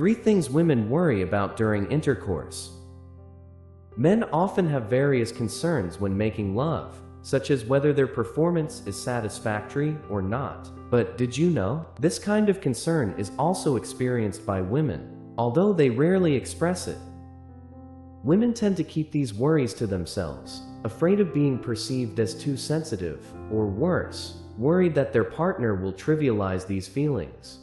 3 things women worry about during intercourse. Men often have various concerns when making love, such as whether their performance is satisfactory or not. But did you know? This kind of concern is also experienced by women, although they rarely express it. Women tend to keep these worries to themselves, afraid of being perceived as too sensitive, or worse, worried that their partner will trivialize these feelings.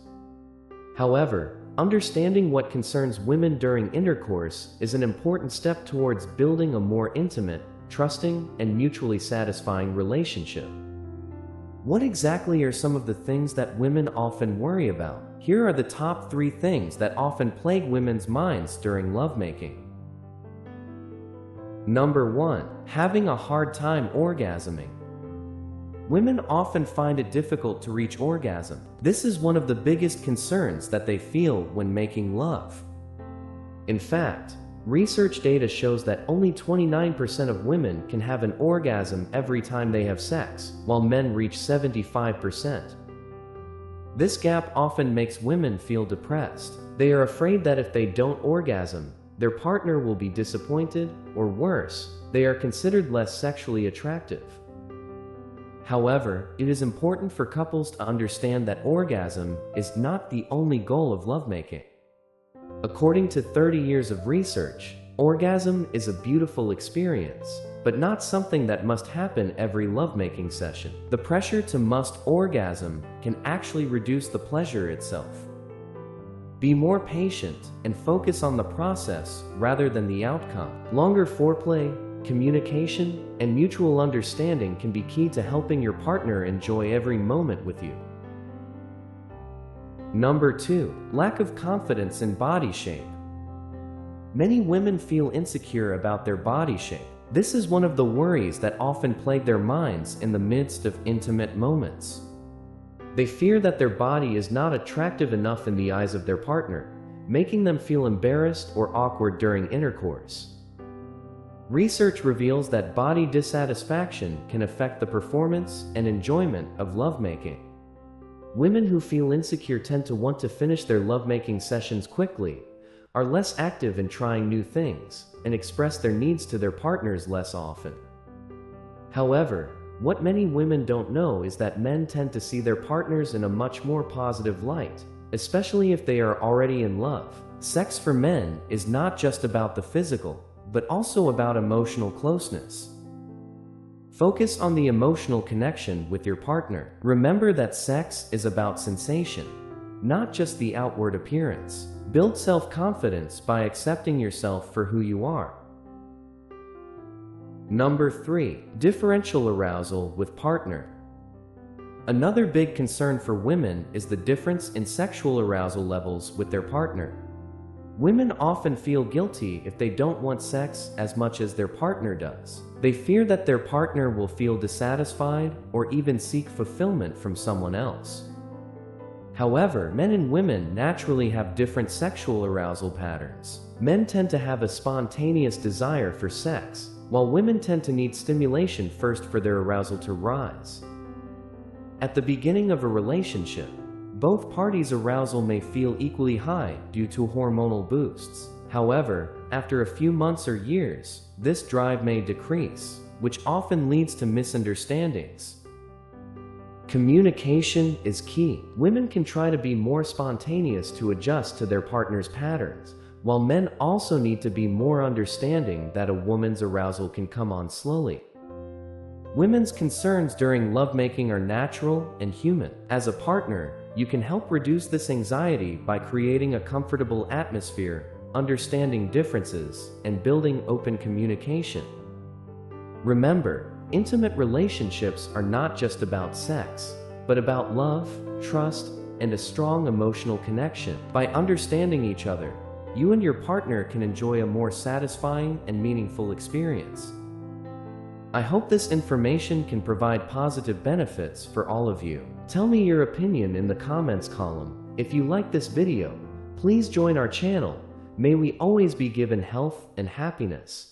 However, understanding what concerns women during intercourse is an important step towards building a more intimate, trusting, and mutually satisfying relationship. What exactly are some of the things that women often worry about? Here are the top 3 things that often plague women's minds during lovemaking. Number 1. Having a hard time orgasming. Women often find it difficult to reach orgasm. This is one of the biggest concerns that they feel when making love. In fact, research data shows that only 29% of women can have an orgasm every time they have sex, while men reach 75%. This gap often makes women feel depressed. They are afraid that if they don't orgasm, their partner will be disappointed, or worse, they are considered less sexually attractive. However, it is important for couples to understand that orgasm is not the only goal of lovemaking. According to 30 years of research, orgasm is a beautiful experience, but not something that must happen every lovemaking session. The pressure to must orgasm can actually reduce the pleasure itself. Be more patient and focus on the process rather than the outcome. Longer foreplay, communication, and mutual understanding can be key to helping your partner enjoy every moment with you. Number 2. Lack of confidence in body shape. Many women feel insecure about their body shape. This is one of the worries that often plague their minds in the midst of intimate moments. They fear that their body is not attractive enough in the eyes of their partner, making them feel embarrassed or awkward during intercourse. Research reveals that body dissatisfaction can affect the performance and enjoyment of lovemaking. Women who feel insecure tend to want to finish their lovemaking sessions quickly, are less active in trying new things, and express their needs to their partners less often. However, what many women don't know is that men tend to see their partners in a much more positive light, especially if they are already in love. Sex for men is not just about the physical, but also about emotional closeness. Focus on the emotional connection with your partner. Remember that sex is about sensation, not just the outward appearance. Build self-confidence by accepting yourself for who you are. Number 3. Differential arousal with partner. Another big concern for women is the difference in sexual arousal levels with their partner. Women often feel guilty if they don't want sex as much as their partner does. They fear that their partner will feel dissatisfied or even seek fulfillment from someone else. However, men and women naturally have different sexual arousal patterns. Men tend to have a spontaneous desire for sex, while women tend to need stimulation first for their arousal to rise. At the beginning of a relationship, both parties' arousal may feel equally high due to hormonal boosts. However, after a few months or years, this drive may decrease, which often leads to misunderstandings. Communication is key. Women can try to be more spontaneous to adjust to their partner's patterns, while men also need to be more understanding that a woman's arousal can come on slowly. Women's concerns during lovemaking are natural and human. As a partner, you can help reduce this anxiety by creating a comfortable atmosphere, understanding differences, and building open communication. Remember, intimate relationships are not just about sex, but about love, trust, and a strong emotional connection. By understanding each other, you and your partner can enjoy a more satisfying and meaningful experience. I hope this information can provide positive benefits for all of you. Tell me your opinion in the comments column. If you like this video, please join our channel. May we always be given health and happiness.